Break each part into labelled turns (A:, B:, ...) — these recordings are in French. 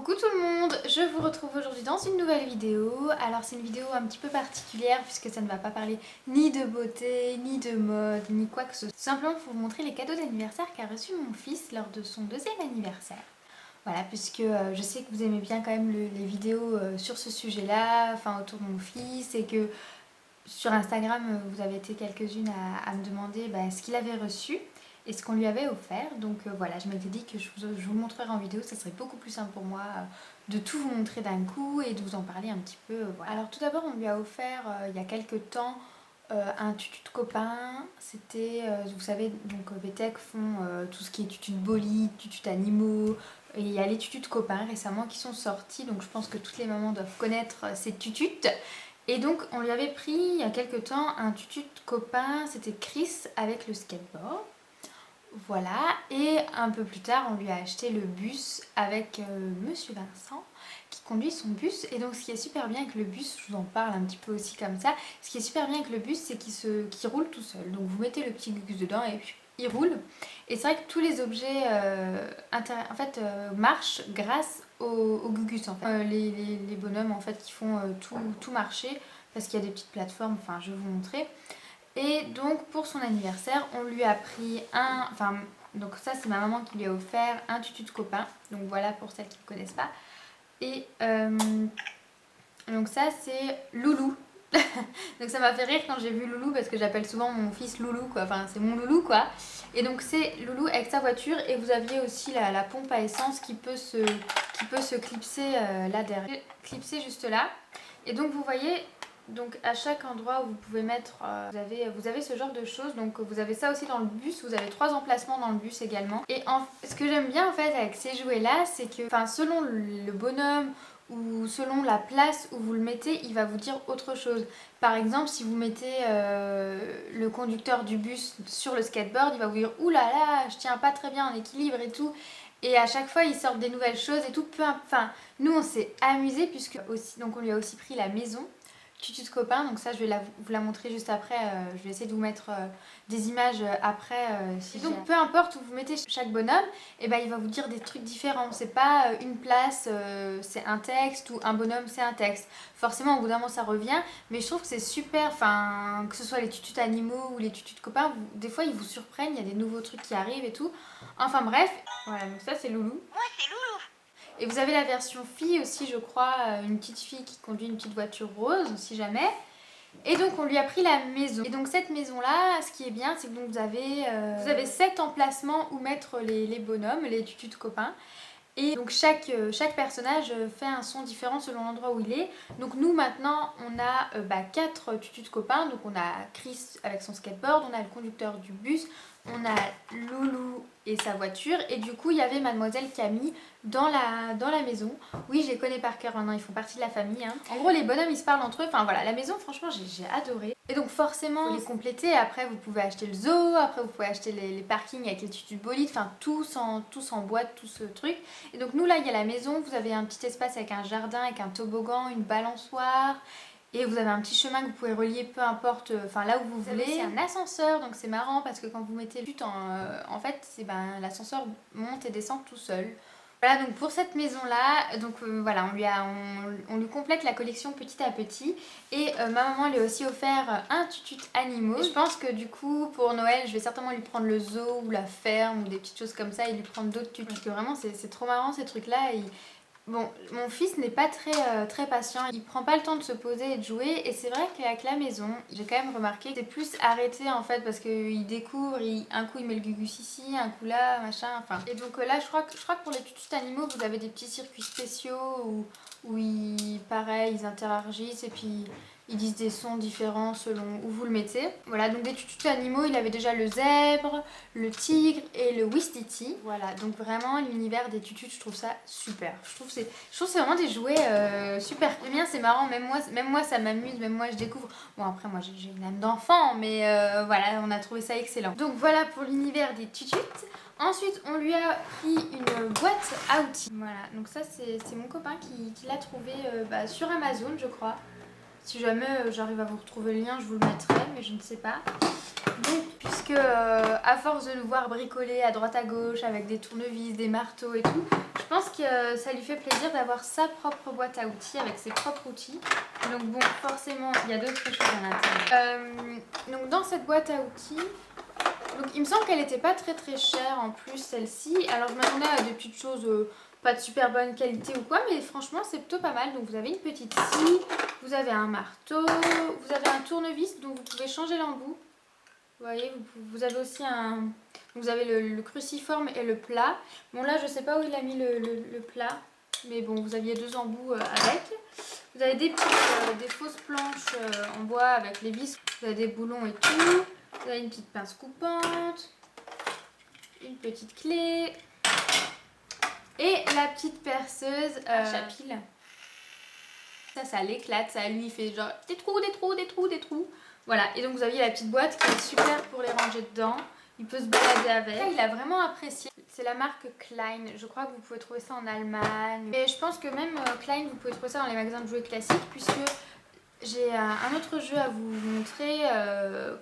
A: Coucou tout le monde, je vous retrouve aujourd'hui dans une nouvelle vidéo. Alors c'est une vidéo un petit peu particulière puisque ça ne va pas parler ni de beauté, ni de mode, ni quoi que ce soit. Tout simplement pour vous montrer les cadeaux d'anniversaire qu'a reçu mon fils lors de son deuxième anniversaire. Voilà, puisque je sais que vous aimez bien quand même les vidéos sur ce sujet-là, enfin autour de mon fils, et que sur Instagram vous avez été quelques-unes à me demander ce qu'il avait reçu et ce qu'on lui avait offert. Donc voilà, je m'étais dit que je vous montrerai en vidéo, ça serait beaucoup plus simple pour moi de tout vous montrer d'un coup et de vous en parler un petit peu. Voilà. Alors tout d'abord, on lui a offert il y a quelques temps un tutu de copain. C'était, vous savez, donc VTech font tout ce qui est tutu de bolide, tutu d'animaux. Et il y a les tutus de copains récemment qui sont sortis, donc je pense que toutes les mamans doivent connaître ces tututes. Et donc on lui avait pris il y a quelques temps un tutu de copain, c'était Chris avec le skateboard. Voilà, et un peu plus tard on lui a acheté le bus avec Monsieur Vincent qui conduit son bus. Et donc ce qui est super bien avec le bus, je vous en parle un petit peu aussi comme ça, ce qui est super bien avec le bus c'est qu'il roule tout seul. Donc vous mettez le petit gugus dedans et puis il roule. Et c'est vrai que tous les objets marchent grâce au gugus en fait. Les bonhommes en fait qui font tout marcher parce qu'il y a des petites plateformes, enfin je vais vous montrer. Et donc pour son anniversaire, on lui a pris donc ça c'est ma maman qui lui a offert un tutu de copain. Donc voilà pour celles qui ne connaissent pas. Et donc ça c'est Loulou. Donc ça m'a fait rire quand j'ai vu Loulou parce que j'appelle souvent mon fils Loulou quoi. Enfin c'est mon Loulou quoi. Et donc c'est Loulou avec sa voiture et vous aviez aussi la pompe à essence qui peut se clipser là derrière. Clipser juste là. Et donc vous voyez, donc à chaque endroit où vous pouvez mettre, vous avez ce genre de choses. Donc vous avez ça aussi dans le bus, vous avez 3 emplacements dans le bus également. Et ce que j'aime bien en fait avec ces jouets là, c'est que selon le bonhomme ou selon la place où vous le mettez, il va vous dire autre chose. Par exemple, si vous mettez le conducteur du bus sur le skateboard, il va vous dire ouh là là, je tiens pas très bien en équilibre et tout. Et à chaque fois, ils sortent des nouvelles choses et tout. Enfin, nous, on s'est amusés puisque aussi, donc on lui a aussi pris la maison tutu de copain. Donc ça, je vais vous la montrer juste après. Je vais essayer de vous mettre des images après. Donc peu importe où vous mettez chaque bonhomme, et il va vous dire des trucs différents. C'est pas une place, c'est un texte, ou un bonhomme, c'est un texte. Forcément, au bout d'un moment, ça revient. Mais je trouve que c'est super, que ce soit les tutus d'animaux ou les tutus de copains, des fois, ils vous surprennent. Il y a des nouveaux trucs qui arrivent et tout. Enfin bref, voilà, donc ça, c'est Loulou.
B: Moi, c'est Loulou.
A: Et vous avez la version fille aussi, je crois, une petite fille qui conduit une petite voiture rose, si jamais. Et donc on lui a pris la maison. Et donc cette maison-là, ce qui est bien, c'est que donc vous avez 7 emplacements où mettre les bonhommes, les tutus de copains. Et donc chaque personnage fait un son différent selon l'endroit où il est. Donc nous maintenant on a 4 tutus de copains. Donc on a Chris avec son skateboard, on a le conducteur du bus, on a Loulou et sa voiture. Et du coup il y avait Mademoiselle Camille dans la maison. Oui, je les connais par cœur maintenant, ils font partie de la famille. En gros les bonhommes ils se parlent entre eux. Enfin voilà, la maison franchement j'ai adoré. Et donc forcément faut les compléter. Après vous pouvez acheter le zoo, après vous pouvez acheter les parkings avec les tutus de bolide. Enfin tous en boîte, tout ce truc. Et donc nous là il y a la maison, vous avez un petit espace avec un jardin, avec un toboggan, une balançoire. Et vous avez un petit chemin que vous pouvez relier peu importe, là où vous voulez. C'est un ascenseur, donc c'est marrant parce que quand vous mettez le but en fait, l'ascenseur monte et descend tout seul. Voilà donc pour cette maison là, donc voilà, on lui complète la collection petit à petit. Et ma maman lui a aussi offert un tutu animaux. Je pense que du coup pour Noël je vais certainement lui prendre le zoo ou la ferme ou des petites choses comme ça et lui prendre d'autres tutus. Parce que vraiment c'est trop marrant ces trucs là. Bon, mon fils n'est pas très patient, il prend pas le temps de se poser et de jouer. Et c'est vrai qu'avec la maison, j'ai quand même remarqué que c'est plus arrêté en fait parce qu'il découvre, un coup il met le gugus ici, un coup là, machin, enfin. Et donc là je crois que pour les tutus d'animaux vous avez des petits circuits spéciaux où pareil, ils interagissent et puis ils disent des sons différents selon où vous le mettez. Voilà, donc des tutus d'animaux, il avait déjà le zèbre, le tigre et le Wistiti. Voilà, donc vraiment l'univers des tutus, je trouve ça super. Je trouve que c'est vraiment des jouets super. Le mien c'est marrant, même moi ça m'amuse, même moi je découvre. Bon après moi j'ai une âme d'enfant, mais voilà, on a trouvé ça excellent. Donc voilà pour l'univers des tutus. Ensuite, on lui a pris une boîte à outils. Voilà, donc ça c'est mon copain qui l'a trouvé sur Amazon, je crois. Si jamais j'arrive à vous retrouver le lien, je vous le mettrai, mais je ne sais pas. Donc, puisque à force de nous voir bricoler à droite à gauche avec des tournevis, des marteaux et tout, je pense que ça lui fait plaisir d'avoir sa propre boîte à outils avec ses propres outils. Donc bon, forcément, il y a d'autres choses à l'intérieur. Donc dans cette boîte à outils, donc il me semble qu'elle n'était pas très chère en plus celle-ci. Alors je m'attendais à des petites choses pas de super bonne qualité ou quoi, mais franchement c'est plutôt pas mal. Donc vous avez une petite scie, vous avez un marteau, vous avez un tournevis dont vous pouvez changer l'embout. Vous voyez, vous avez aussi un... Vous avez le cruciforme et le plat. Bon là je sais pas où il a mis le plat, mais bon vous aviez 2 embouts avec. Vous avez des fausses planches en bois avec les vis. Vous avez des boulons et tout. Vous avez une petite pince coupante. Une petite clé. Et la petite perceuse à chapille. Ça l'éclate. Ça lui fait genre des trous, des trous, des trous, des trous. Voilà, et donc vous aviez la petite boîte qui est super pour les ranger dedans. Il peut se balader avec. Là, il a vraiment apprécié. C'est la marque Klein. Je crois que vous pouvez trouver ça en Allemagne. Et je pense que même Klein, vous pouvez trouver ça dans les magasins de jouets classiques, puisque j'ai un autre jeu à vous montrer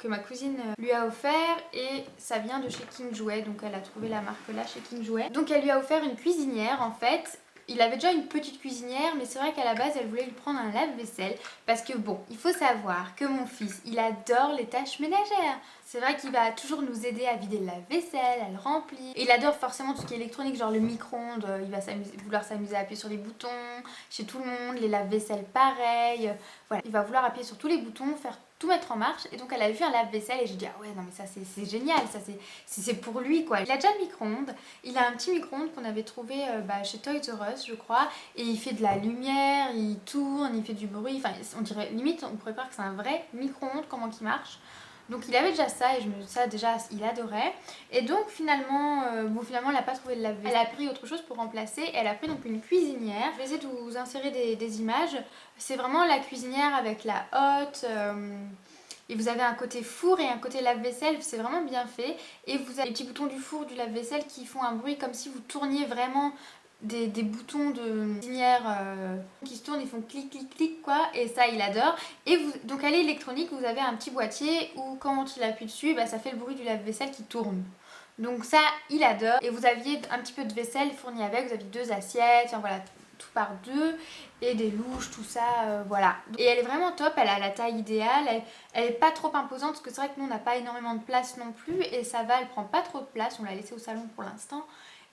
A: que ma cousine lui a offert. Et ça vient de chez King Jouet. Donc elle a trouvé la marque là chez King Jouet. Donc elle lui a offert une cuisinière en fait. Il avait déjà une petite cuisinière, mais c'est vrai qu'à la base elle voulait lui prendre un lave-vaisselle parce que bon, il faut savoir que mon fils, il adore les tâches ménagères. C'est vrai qu'il va toujours nous aider à vider le lave-vaisselle, à le remplir. Et il adore forcément tout ce qui est électronique, genre le micro-ondes, il va vouloir s'amuser à appuyer sur les boutons, chez tout le monde, les lave-vaisselle pareil. Voilà, il va vouloir appuyer sur tous les boutons, faire tout mettre en marche. Et donc elle a vu un lave-vaisselle et j'ai dit ah ouais non mais ça c'est génial, ça c'est pour lui quoi. Il a déjà le micro-ondes, il a un petit micro-ondes qu'on avait trouvé chez Toys R Us je crois, et il fait de la lumière, il tourne, il fait du bruit, enfin on dirait limite on pourrait croire que c'est un vrai micro-ondes comment qu'il marche. Donc il avait déjà ça et ça déjà il adorait. Et donc finalement, finalement elle n'a pas trouvé de lave-vaisselle. Elle a pris autre chose pour remplacer. Elle a pris donc une cuisinière. Je vais essayer de vous insérer des images. C'est vraiment la cuisinière avec la hotte. Et vous avez un côté four et un côté lave-vaisselle, c'est vraiment bien fait. Et vous avez les petits boutons du four, du lave-vaisselle qui font un bruit comme si vous tourniez vraiment des boutons de cuisinière qui se tournent, ils font clic clic clic quoi, et ça il adore. Et donc elle est électronique, vous avez un petit boîtier où quand il appuie dessus, ça fait le bruit du lave-vaisselle qui tourne. Donc ça il adore. Et vous aviez un petit peu de vaisselle fournie avec, vous aviez 2 assiettes, enfin voilà, tout par 2 et des louches, tout ça, voilà. Et elle est vraiment top, elle a la taille idéale, elle est pas trop imposante parce que c'est vrai que nous on n'a pas énormément de place non plus et ça va, elle prend pas trop de place, on l'a laissée au salon pour l'instant.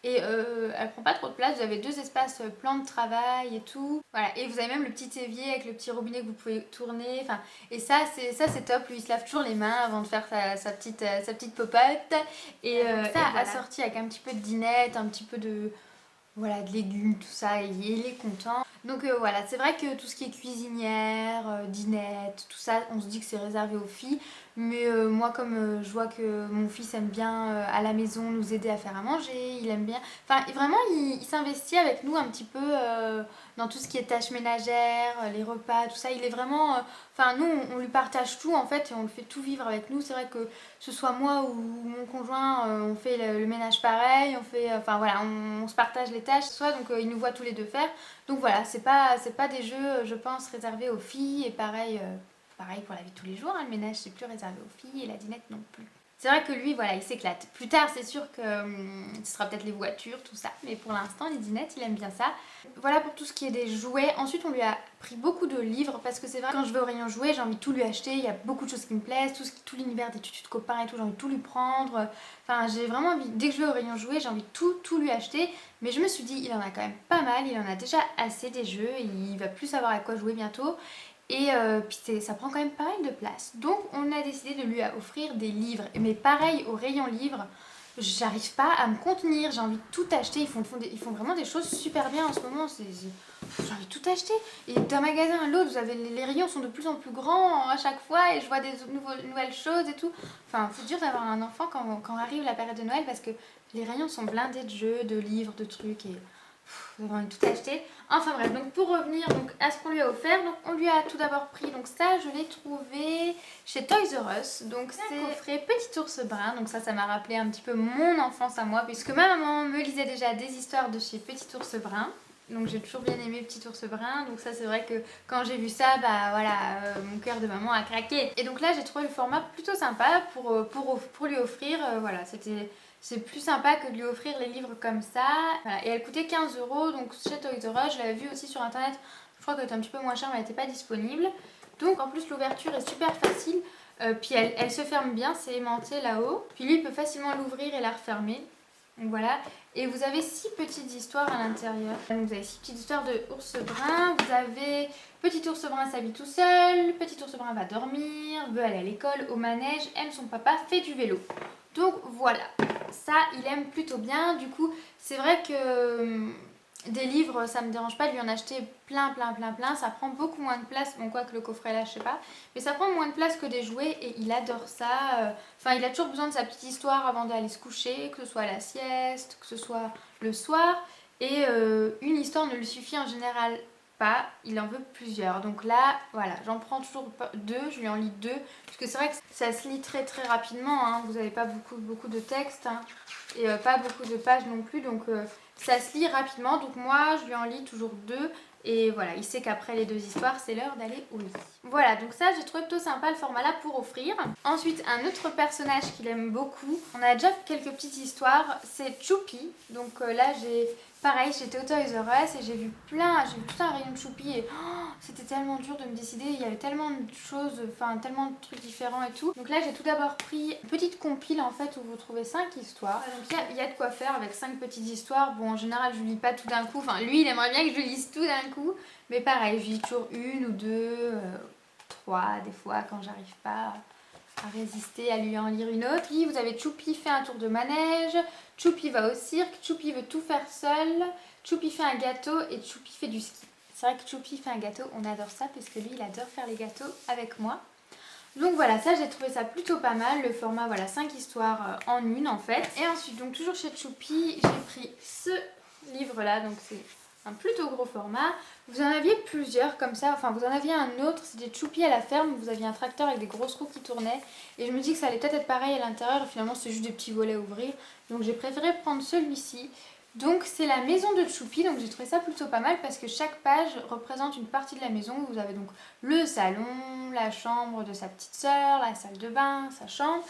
A: Et elle prend pas trop de place, vous avez 2 espaces plan de travail et tout. Voilà, et vous avez même le petit évier avec le petit robinet que vous pouvez tourner. Enfin, et ça c'est top, lui il se lave toujours les mains avant de faire sa petite popote. Et ça voilà. Assorti avec un petit peu de dinette, un petit peu de... Voilà, de légumes, tout ça, et il est content. Donc voilà, c'est vrai que tout ce qui est cuisinière, dinette, tout ça, on se dit que c'est réservé aux filles. Mais moi, comme je vois que mon fils aime bien à la maison nous aider à faire à manger, il aime bien... Enfin, vraiment, il s'investit avec nous un petit peu dans tout ce qui est tâches ménagères, les repas, tout ça. Il est vraiment... Enfin, nous, on lui partage tout en fait et on le fait tout vivre avec nous. C'est vrai que ce soit moi ou mon conjoint, on fait le ménage pareil, on fait... Enfin voilà, on se partage les tâches, soit donc il nous voit tous les deux faire. Donc voilà, c'est pas des jeux, je pense, réservés aux filles et pareil... Pareil pour la vie de tous les jours, hein, le ménage c'est plus réservé aux filles et la dinette non plus. C'est vrai que lui, voilà, il s'éclate. Plus tard, c'est sûr que ce sera peut-être les voitures, tout ça. Mais pour l'instant, les dinettes, il aime bien ça. Voilà pour tout ce qui est des jouets. Ensuite, on lui a pris beaucoup de livres parce que c'est vrai, quand je vais au rayon jouets, j'ai envie de tout lui acheter. Il y a beaucoup de choses qui me plaisent. Tout l'univers des tutus de copains et tout, j'ai envie de tout lui prendre. Enfin, j'ai vraiment envie, dès que je vais au rayon jouets, j'ai envie de tout lui acheter. Mais je me suis dit, il en a quand même pas mal. Il en a déjà assez des jeux. Il va plus savoir à quoi jouer bientôt. Et puis ça prend quand même pas mal de place. Donc on a décidé de lui offrir des livres. Mais pareil au rayon livres, j'arrive pas à me contenir, j'ai envie de tout acheter. Ils font vraiment des choses super bien en ce moment. J'ai envie de tout acheter. Et d'un magasin à l'autre, les rayons sont de plus en plus grands à chaque fois et je vois des nouvelles choses et tout. Enfin, c'est dur d'avoir un enfant quand arrive la période de Noël parce que les rayons sont blindés de jeux, de livres, de trucs et... Vous avez tout acheté. Enfin bref, donc pour revenir donc, à ce qu'on lui a offert, donc on lui a tout d'abord pris, donc ça je l'ai trouvé chez Toys R Us, donc c'est un coffret Petit Ours Brun, donc ça m'a rappelé un petit peu mon enfance à moi, puisque ma maman me lisait déjà des histoires de chez Petit Ours Brun. Donc j'ai toujours bien aimé Petit Ours Brun. Donc ça c'est vrai que quand j'ai vu ça, bah voilà, mon cœur de maman a craqué. Et donc là j'ai trouvé le format plutôt sympa pour lui offrir. Voilà, c'est plus sympa que de lui offrir les livres comme ça. Voilà. Et elle coûtait 15 €. Donc chez Toys R Us, je l'avais vue aussi sur internet. Je crois qu'elle était un petit peu moins chère mais elle n'était pas disponible. Donc en plus l'ouverture est super facile. Puis elle se ferme bien, c'est aimanté là-haut. Puis lui il peut facilement l'ouvrir et la refermer. Donc voilà, et vous avez 6 petites histoires à l'intérieur. Donc vous avez 6 petites histoires de ours brun. Vous avez petit ours brun s'habille tout seul, petit ours brun va dormir, veut aller à l'école, au manège, aime son papa, fait du vélo. Donc voilà, ça il aime plutôt bien. Du coup c'est vrai que des livres ça me dérange pas de lui en acheter plein, ça prend beaucoup moins de place, bon quoi que le coffret là je sais pas, mais ça prend moins de place que des jouets et il adore ça. Enfin il a toujours besoin de sa petite histoire avant d'aller se coucher, que ce soit à la sieste, que ce soit le soir, et une histoire ne lui suffit en général pas, il en veut plusieurs. Donc là voilà, j'en prends toujours 2, je lui en lis 2, parce que c'est vrai que ça se lit très rapidement, hein. Vous n'avez pas beaucoup de texte, hein, et pas beaucoup de pages non plus, donc ça se lit rapidement. Donc moi je lui en lis toujours 2. Et voilà, il sait qu'après les 2 histoires, c'est l'heure d'aller au lit. Voilà, donc ça, j'ai trouvé plutôt sympa le format là pour offrir. Ensuite, un autre personnage qu'il aime beaucoup. On a déjà quelques petites histoires, c'est Choupi. Donc là, pareil, j'étais au Toys R Us et j'ai vu tout un rayon de Choupi et c'était tellement dur de me décider. Il y avait tellement de choses, enfin tellement de trucs différents et tout. Donc là, j'ai tout d'abord pris une petite compile en fait où vous trouvez 5 histoires. Donc il y a de quoi faire avec 5 petites histoires. Bon, en général, je lis pas tout d'un coup. Enfin, lui, il aimerait bien que je lise tout d'un coup. Mais pareil, je lis toujours 1 ou 2, 3 des fois quand j'arrive pas à résister à lui en lire une autre. Puis vous avez Choupi fait un tour de manège, Choupi va au cirque, Choupi veut tout faire seul, Choupi fait un gâteau et Choupi fait du ski. C'est vrai que Choupi fait un gâteau, on adore ça parce que lui il adore faire les gâteaux avec moi. Donc voilà, ça j'ai trouvé ça plutôt pas mal, le format voilà 5 histoires en une en fait. Et ensuite donc toujours chez Choupi, j'ai pris ce livre là, donc c'est un plutôt gros format. Vous en aviez plusieurs comme ça, enfin vous en aviez un autre, c'était Choupi à la ferme, vous aviez un tracteur avec des grosses roues qui tournaient. Et je me dis que ça allait peut-être être pareil à l'intérieur, finalement c'est juste des petits volets à ouvrir. Donc j'ai préféré prendre celui-ci. Donc c'est la maison de Choupi, donc j'ai trouvé ça plutôt pas mal parce que chaque page représente une partie de la maison. Vous avez donc le salon, la chambre de sa petite sœur, la salle de bain, sa chambre.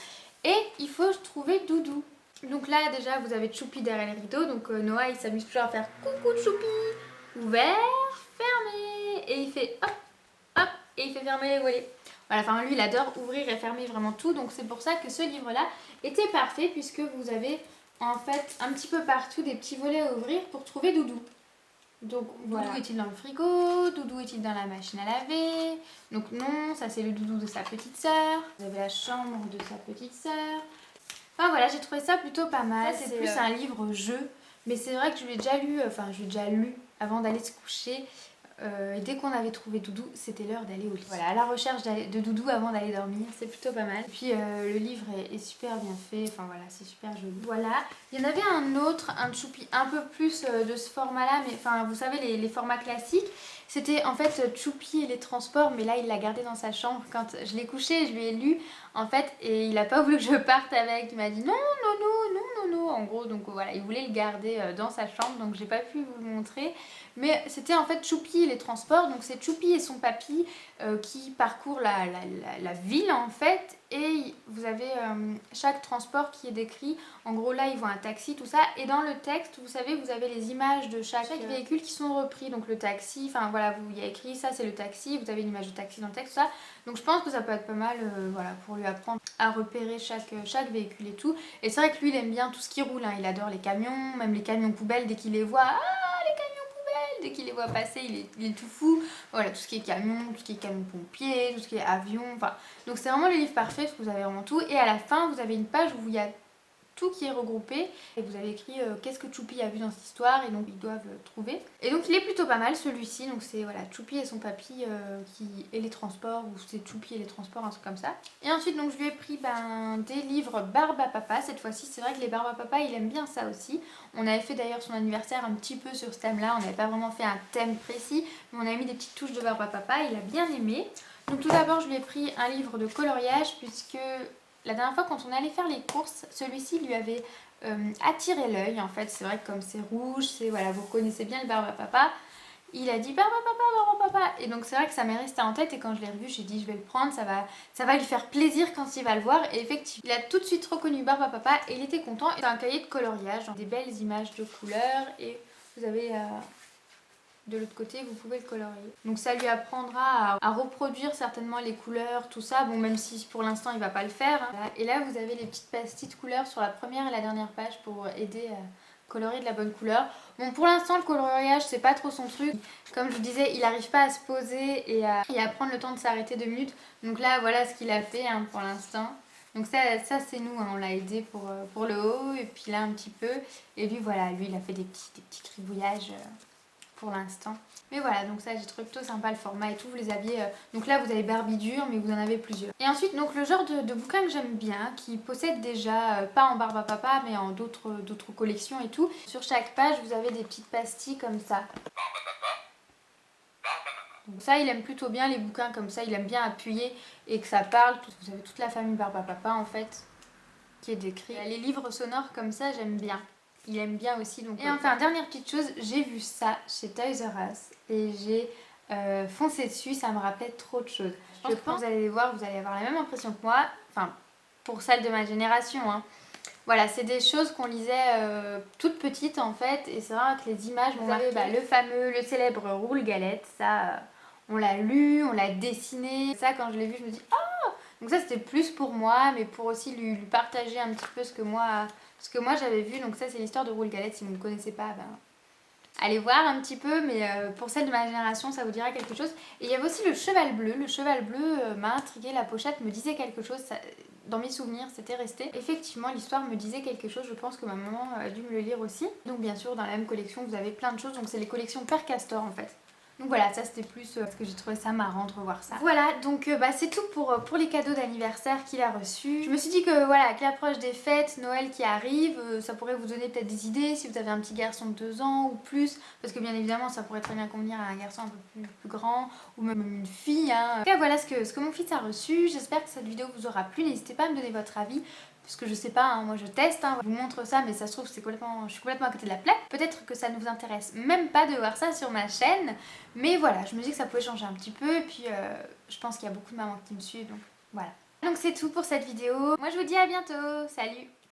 A: Et il faut trouver Doudou. Donc là déjà vous avez Choupi derrière les rideaux, donc Noah il s'amuse toujours à faire coucou Choupi, ouvert, fermé, et il fait hop, hop, et il fait fermer les volets. Voilà, enfin lui il adore ouvrir et fermer vraiment tout, donc c'est pour ça que ce livre là était parfait puisque vous avez en fait un petit peu partout des petits volets à ouvrir pour trouver Doudou. Donc voilà. Doudou est-il dans le frigo? Doudou est-il dans la machine à laver? Donc non, ça c'est le Doudou de sa petite sœur. Vous avez la chambre de sa petite sœur. Enfin voilà, j'ai trouvé ça plutôt pas mal. C'est plus un livre-jeu, mais c'est vrai que je l'ai déjà lu avant d'aller se coucher. Et dès qu'on avait trouvé Doudou, c'était l'heure d'aller au lit. Voilà, à la recherche de Doudou avant d'aller dormir, c'est plutôt pas mal. Et puis le livre est super bien fait, enfin voilà, c'est super joli. Voilà, il y en avait un autre, un Choupi un peu plus de ce format-là, mais enfin vous savez les formats classiques. C'était en fait Choupi et les transports, mais là il l'a gardé dans sa chambre. Quand je l'ai couché, je lui ai lu en fait, et il a pas voulu que je parte avec. Il m'a dit non, en gros. Donc voilà, il voulait le garder dans sa chambre, donc j'ai pas pu vous le montrer. Mais c'était en fait Choupi et les transports, donc c'est Choupi et son papy qui parcourent la ville en fait. Et vous avez chaque transport qui est décrit. En gros là ils voient un taxi, tout ça. Et dans le texte, vous savez, vous avez les images de chaque véhicule qui sont repris. Donc le taxi, enfin voilà, il y a écrit ça c'est le taxi. Vous avez une image de taxi dans le texte, tout ça. Donc je pense que ça peut être pas mal voilà, pour lui apprendre à repérer chaque véhicule et tout. Et c'est vrai que lui il aime bien tout ce qui roule, hein. Il adore les camions, même les camions poubelles dès qu'il les voit. Dès qu'il les voit passer, il est tout fou. Voilà, tout ce qui est camion, tout ce qui est camion pompier, tout ce qui est avion. Enfin, donc c'est vraiment le livre parfait parce que vous avez vraiment tout. Et à la fin, vous avez une page où il y a tout qui est regroupé. Et vous avez écrit qu'est-ce que Choupi a vu dans cette histoire. Et donc ils doivent trouver. Et donc il est plutôt pas mal celui-ci. Donc c'est voilà, Choupi et son papy et les transports. Ou c'est Choupi et les transports, un truc comme ça. Et ensuite donc je lui ai pris des livres Barbe à Papa. Cette fois-ci c'est vrai que les Barbe à Papa il aime bien ça aussi. On avait fait d'ailleurs son anniversaire un petit peu sur ce thème-là. On n'avait pas vraiment fait un thème précis, mais on a mis des petites touches de Barbe à Papa. Il a bien aimé. Donc tout d'abord, je lui ai pris un livre de coloriage puisque la dernière fois, quand on allait faire les courses, celui-ci lui avait attirer l'œil en fait. C'est vrai que comme c'est rouge, c'est voilà, vous reconnaissez bien le Barbe à Papa. Il a dit Barbe à Papa, Barbe à Papa. Et donc c'est vrai que ça m'est resté en tête et quand je l'ai revu, j'ai dit je vais le prendre, ça va lui faire plaisir quand il va le voir. Et effectivement, il a tout de suite reconnu Barbe à Papa et il était content. C'est un cahier de coloriage, des belles images de couleurs et vous avez de l'autre côté, vous pouvez le colorier. Donc ça lui apprendra à reproduire certainement les couleurs, tout ça. Bon, même si pour l'instant il va pas le faire. Hein. Et là, vous avez les petites pastilles de couleurs sur la première et la dernière page pour aider à colorier de la bonne couleur. Bon, pour l'instant, le coloriage, c'est pas trop son truc. Comme je vous disais, il n'arrive pas à se poser et à prendre le temps de s'arrêter 2 minutes. Donc là, voilà ce qu'il a fait hein, pour l'instant. Donc ça c'est nous, hein, on l'a aidé pour le haut et puis là un petit peu. Et lui, voilà, lui il a fait des petits gribouillages pour l'instant. Mais voilà, donc ça j'ai trouvé plutôt sympa le format et tout, vous les aviez... donc là vous avez Barbie dure, mais vous en avez plusieurs. Et ensuite, donc le genre de bouquin que j'aime bien, qui possède déjà, pas en Barbe à Papa, mais en d'autres collections et tout. Sur chaque page, vous avez des petites pastilles comme ça. Donc ça, il aime plutôt bien les bouquins comme ça, il aime bien appuyer et que ça parle. Vous avez toute la famille Barbe à Papa en fait, qui est décrit. Les livres sonores comme ça, j'aime bien. Il aime bien aussi. Donc, et enfin, dernière petite chose, j'ai vu ça chez Toys R Us et j'ai foncé dessus, ça me rappelait trop de choses. Je pense que vous allez les voir, vous allez avoir la même impression que moi, enfin pour celle de ma génération. Hein. Voilà, c'est des choses qu'on lisait toutes petites en fait et c'est vrai que les images m'ont marqué. Le fameux, le célèbre Roule Galette, ça on l'a lu, on l'a dessiné. Ça quand je l'ai vu, je me dis oh! Donc ça c'était plus pour moi, mais pour aussi lui partager un petit peu ce que moi j'avais vu. Donc ça c'est l'histoire de Roule Galette, si vous ne connaissez pas, ben, allez voir un petit peu, mais pour celle de ma génération ça vous dira quelque chose. Et il y avait aussi le cheval bleu. Le cheval bleu m'a intrigué, la pochette me disait quelque chose, ça, dans mes souvenirs c'était resté. Effectivement l'histoire me disait quelque chose, je pense que ma maman a dû me le lire aussi. Donc bien sûr dans la même collection vous avez plein de choses, donc c'est les collections Père Castor en fait. Donc voilà, ça c'était plus parce que j'ai trouvé ça marrant de revoir ça. Voilà, donc c'est tout pour les cadeaux d'anniversaire qu'il a reçus. Je me suis dit que voilà, avec l'approche des fêtes, Noël qui arrive, ça pourrait vous donner peut-être des idées si vous avez un petit garçon de 2 ans ou plus. Parce que bien évidemment, ça pourrait très bien convenir à un garçon un peu plus grand ou même une fille. Hein. En tout cas, voilà ce que mon fils a reçu. J'espère que cette vidéo vous aura plu. N'hésitez pas à me donner votre avis. Parce que je sais pas, hein, moi je teste, hein, je vous montre ça, mais ça se trouve je suis complètement à côté de la plaque. Peut-être que ça ne vous intéresse même pas de voir ça sur ma chaîne, mais voilà, je me dis que ça pouvait changer un petit peu, et puis je pense qu'il y a beaucoup de mamans qui me suivent, donc voilà. Donc c'est tout pour cette vidéo, moi je vous dis à bientôt, salut!